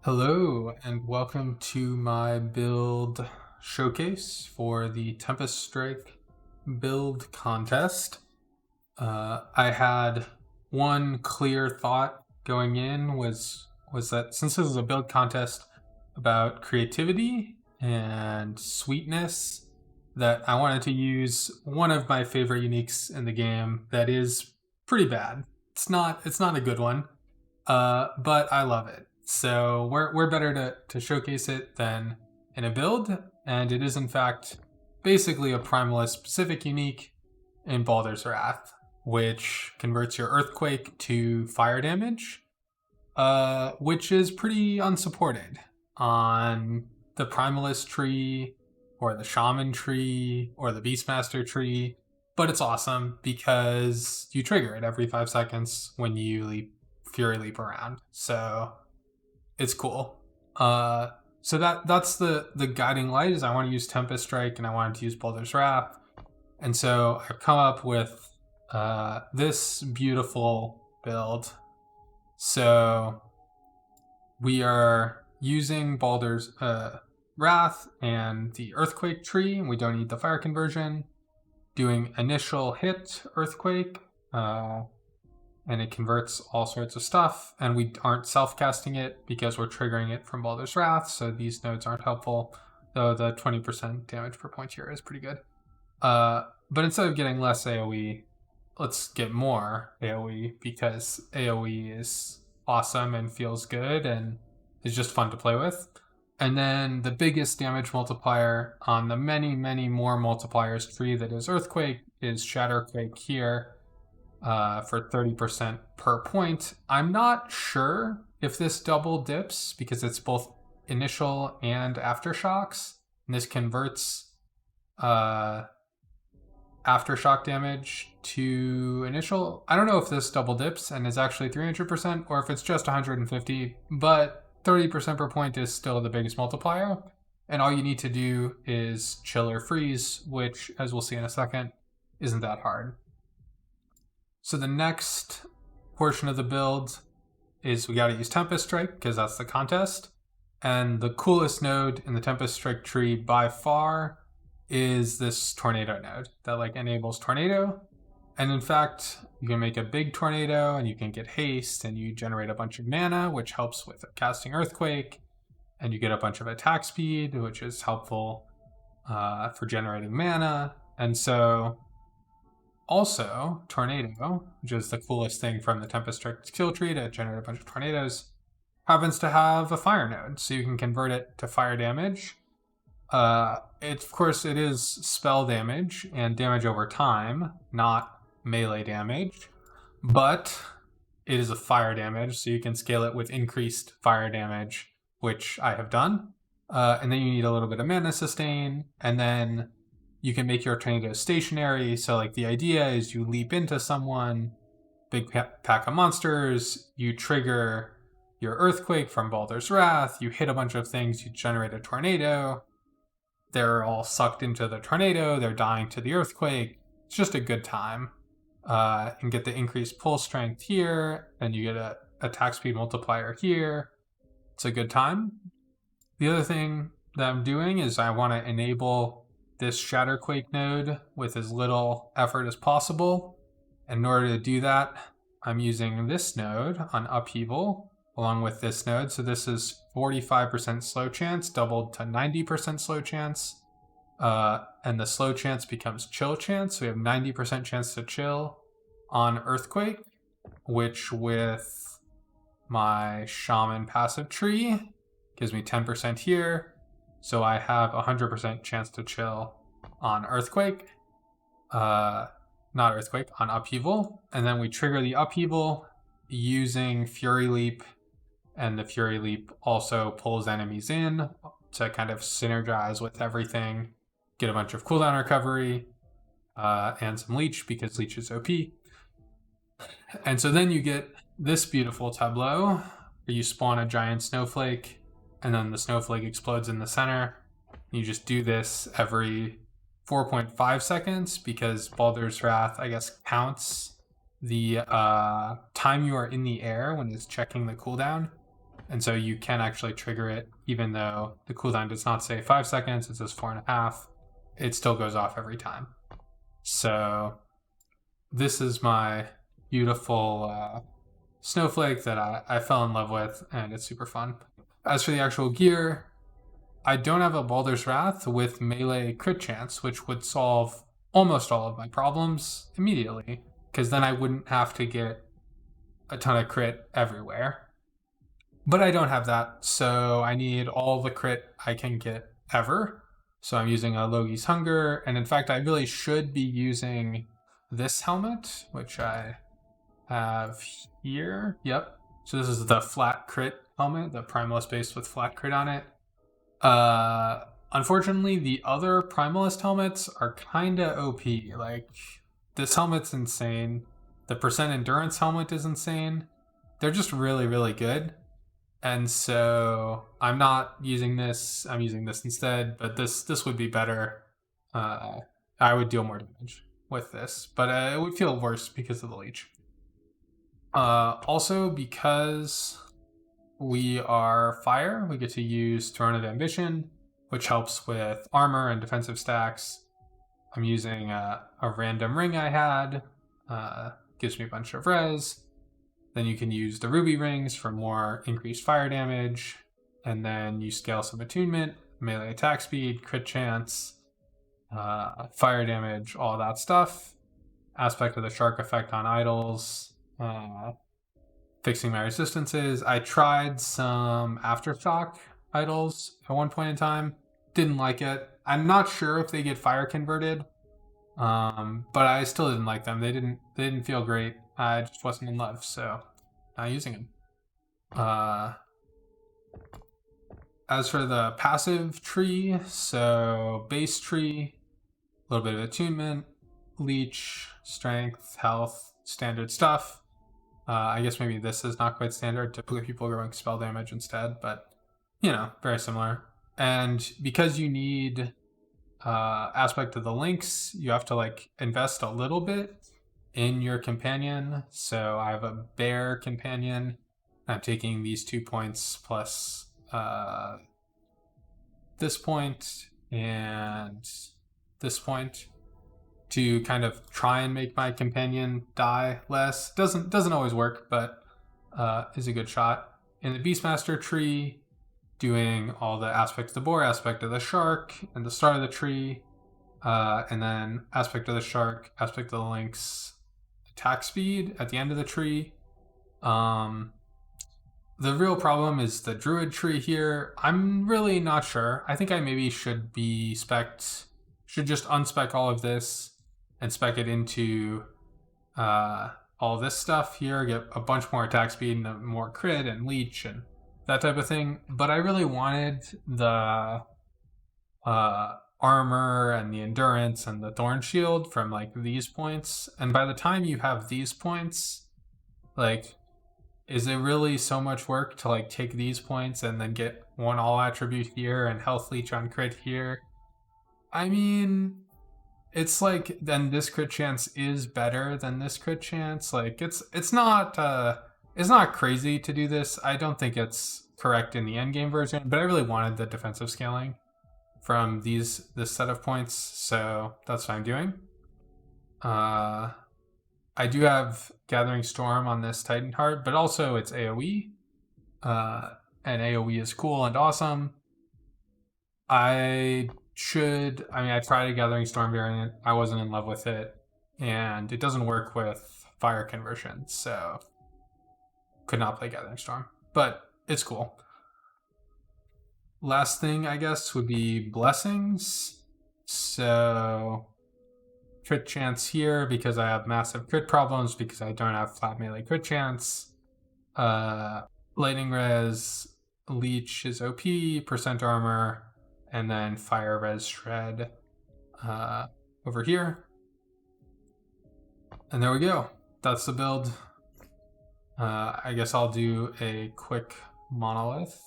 Hello and welcome to my build showcase for the Tempest Strike Build Contest. I had one clear thought going in was that since this is a build contest about creativity and sweetness, that I wanted to use one of my favorite uniques in the game that is pretty bad. It's not a good one, but I love it. So we're better to showcase it than in a build, and it is in fact basically a primalist specific unique in Bhaldurs Wrath, which converts your earthquake to fire damage, which is pretty unsupported on the primalist tree or the shaman tree or the beastmaster tree. But it's awesome because you trigger it every 5 seconds when you fury leap around. So it's cool. So that's the guiding light is I want to use Tempest Strike and I wanted to use Bhaldurs Wrath. And so I've come up with this beautiful build. So we are using Bhaldurs Wrath and the Earthquake tree, and we don't need the fire conversion. Doing initial hit Earthquake, and it converts all sorts of stuff, and we aren't self-casting it because we're triggering it from Bhaldurs Wrath, so these nodes aren't helpful, though the 20% damage per point here is pretty good. But instead of getting less AoE, let's get more AoE, because AoE is awesome and feels good and is just fun to play with. And then the biggest damage multiplier on the many, many more multipliers tree that is Earthquake is Shatterquake here, for 30% per point. I'm not sure if this double dips because it's both initial and aftershocks. And this converts aftershock damage to initial. I don't know if this double dips and is actually 300% or if it's just 150, but 30% per point is still the biggest multiplier. And all you need to do is chill or freeze, which, as we'll see in a second, isn't that hard. So the next portion of the build is we got to use Tempest Strike because that's the contest. And the coolest node in the Tempest Strike tree by far is this tornado node that enables tornado. And in fact, you can make a big tornado and you can get haste and you generate a bunch of mana, which helps with casting Earthquake. And you get a bunch of attack speed, which is helpful for generating mana. And so also, Tornado, which is the coolest thing from the Tempest Strike skill tree to generate a bunch of tornadoes, happens to have a fire node, so you can convert it to fire damage. Of course, it is spell damage and damage over time, not melee damage, but it is a fire damage, so you can scale it with increased fire damage, which I have done. And then you need a little bit of mana sustain, and then you can make your tornado stationary. So the idea is you leap into someone, big pack of monsters, you trigger your Earthquake from Bhaldurs Wrath, you hit a bunch of things, you generate a tornado. They're all sucked into the tornado, they're dying to the Earthquake. It's just a good time. And get the increased pull strength here, and you get a attack speed multiplier here. It's a good time. The other thing that I'm doing is I want to enable this Shatterquake node with as little effort as possible. And in order to do that, I'm using this node on Upheaval along with this node. So this is 45% slow chance doubled to 90% slow chance. And the slow chance becomes chill chance. So we have 90% chance to chill on Earthquake, which with my Shaman passive tree gives me 10% here. So I have 100% chance to chill on Earthquake. Not Earthquake, on Upheaval. And then we trigger the Upheaval using Fury Leap. And the Fury Leap also pulls enemies in to kind of synergize with everything. Get a bunch of cooldown recovery and some Leech because Leech is OP. And so then you get this beautiful tableau where you spawn a giant snowflake and then the snowflake explodes in the center. You just do this every 4.5 seconds because Bhaldurs Wrath, I guess, counts the time you are in the air when it's checking the cooldown. And so you can actually trigger it, even though the cooldown does not say 5 seconds, it says 4.5. It still goes off every time. So this is my beautiful Snowflake that I fell in love with, and it's super fun. As for the actual gear, I don't have a Bhaldurs Wrath with melee crit chance, which would solve almost all of my problems immediately, because then I wouldn't have to get a ton of crit everywhere. But I don't have that, so I need all the crit I can get ever. So I'm using a Logi's Hunger, and in fact I really should be using this helmet, which I have here. Yep. So this is the flat crit helmet, the Primalist base with flat crit on it. Unfortunately, the other Primalist helmets are kinda OP. Like, this helmet's insane. The percent endurance helmet is insane. They're just really, really good. And so I'm not using this. I'm using this instead, but this would be better. I would deal more damage with this, but it would feel worse because of the leech. Also, because we are fire, we get to use Throne of Ambition, which helps with armor and defensive stacks. I'm using a random ring I had, gives me a bunch of res. Then you can use the ruby rings for more increased fire damage, and then you scale some attunement, melee attack speed, crit chance, fire damage, all that stuff. Aspect of the shark effect on idols, fixing my resistances. I tried some Aftershock idols at one point in time. Didn't like it. I'm not sure if they get fire converted, but I still didn't like them. They didn't feel great. I just wasn't in love, so not using them. As for the passive tree, so base tree, a little bit of attunement, leech, strength, health, standard stuff. I guess maybe this is not quite standard. Typically people are going spell damage instead, but you know, very similar. And because you need aspect of the links, you have to like invest a little bit in your companion. So I have a bear companion. I'm taking these 2 points plus this point and this point to kind of try and make my companion die less. Doesn't always work, but is a good shot. In the Beastmaster tree, doing all the aspects of the boar, aspect of the shark, and the start of the tree, and then aspect of the shark, aspect of the lynx, attack speed at the end of the tree. The real problem is the druid tree here. I'm really not sure. I think I maybe should just unspec all of this and spec it into all this stuff here, get a bunch more attack speed and more crit and leech and that type of thing. But I really wanted the armor and the endurance and the thorn shield from like these points. And by the time you have these points, like, is it really so much work to like take these points and then get one all attribute here and health leech on crit here? I mean, it's like, then this crit chance is better than this crit chance. Like, it's not crazy to do this. I don't think it's correct in the endgame version, but I really wanted the defensive scaling from this set of points, so that's what I'm doing. I do have Gathering Storm on this Titan Heart, but also it's AoE, and AoE is cool and awesome. I tried a Gathering Storm variant. I wasn't in love with it, and it doesn't work with fire conversion, so could not play Gathering Storm, but it's cool. Last thing, I guess, would be Blessings. So crit chance here because I have massive crit problems because I don't have flat melee crit chance. Lightning res, leech is OP, percent armor, and then fire res shred over here. And there we go. That's the build. I guess I'll do a quick monolith.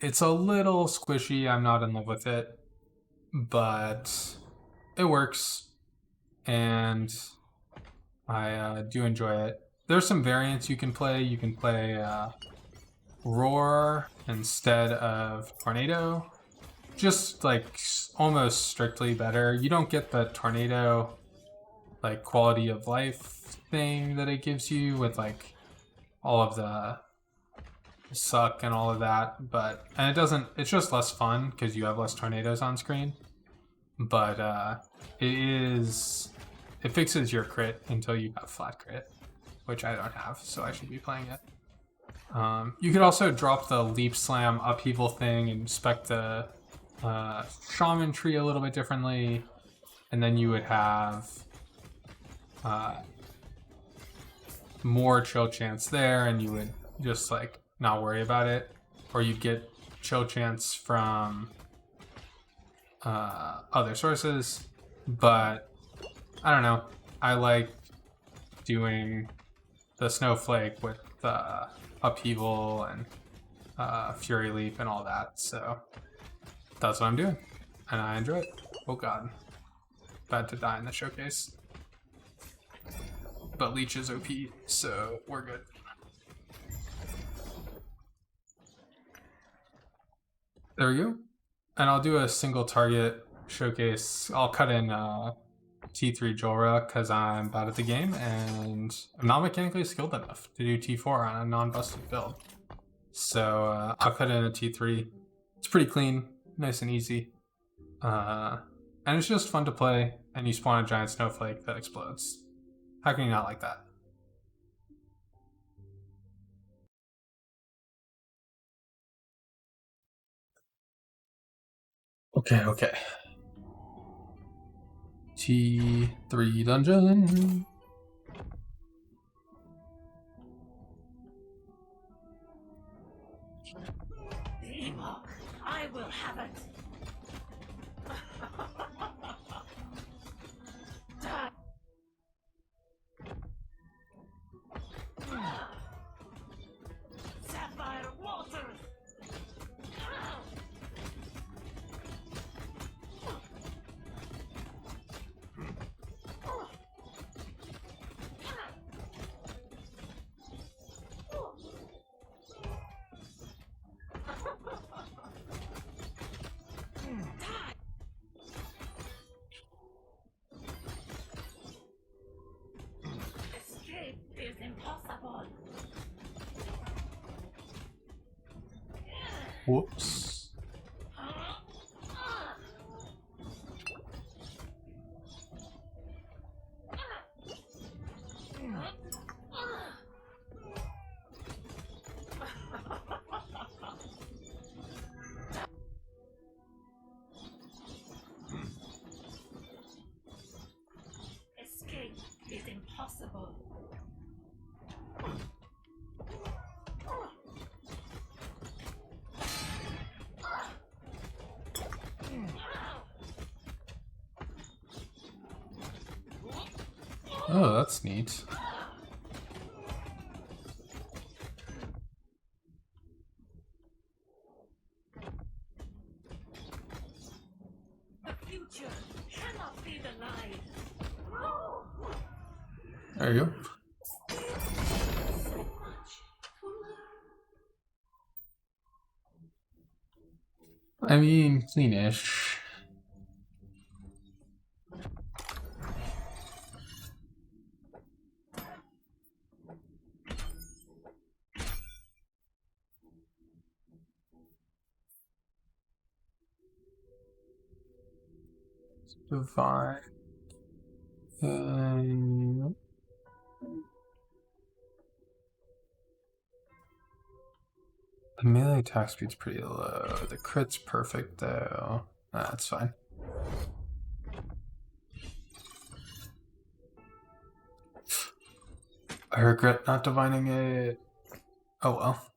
It's a little squishy. I'm not in love with it, but it works, and I do enjoy it. there's some variants you can play. You can play Roar instead of Tornado. Just like almost strictly better. You don't get the Tornado like quality of life thing that it gives you with like all of the suck and all of that, and it doesn't, it's just less fun because you have less tornadoes on screen. But it fixes your crit until you have flat crit, which I don't have, so I should be playing it. You could also drop the leap slam upheaval thing and spec the shaman tree a little bit differently, and then you would have more chill chance there, and you would just like not worry about it, or you'd get chill chance from other sources. But I don't know, I like doing the Snowflake with the Upheaval and Fury Leap and all that, so that's what I'm doing, and I enjoy it. Oh god, about to die in the showcase. But Leech is OP, so we're good. There we go. And I'll do a single target showcase. I'll cut in T3 Jorah because I'm bad at the game and I'm not mechanically skilled enough to do T4 on a non-busted build. So I'll cut in a T3. It's pretty clean, nice and easy. And it's just fun to play, and you spawn a giant snowflake that explodes. How can you not like that? Okay. T3 dungeon. Epoch, I will have it. Sapphire waters. Escape is impossible. Whoops. Escape is impossible. Oh, that's neat. The future cannot be denied. There you go. I mean, cleanish. Divine. The melee attack speed's pretty low. The crit's perfect though. That's fine. I regret not divining it. Oh well.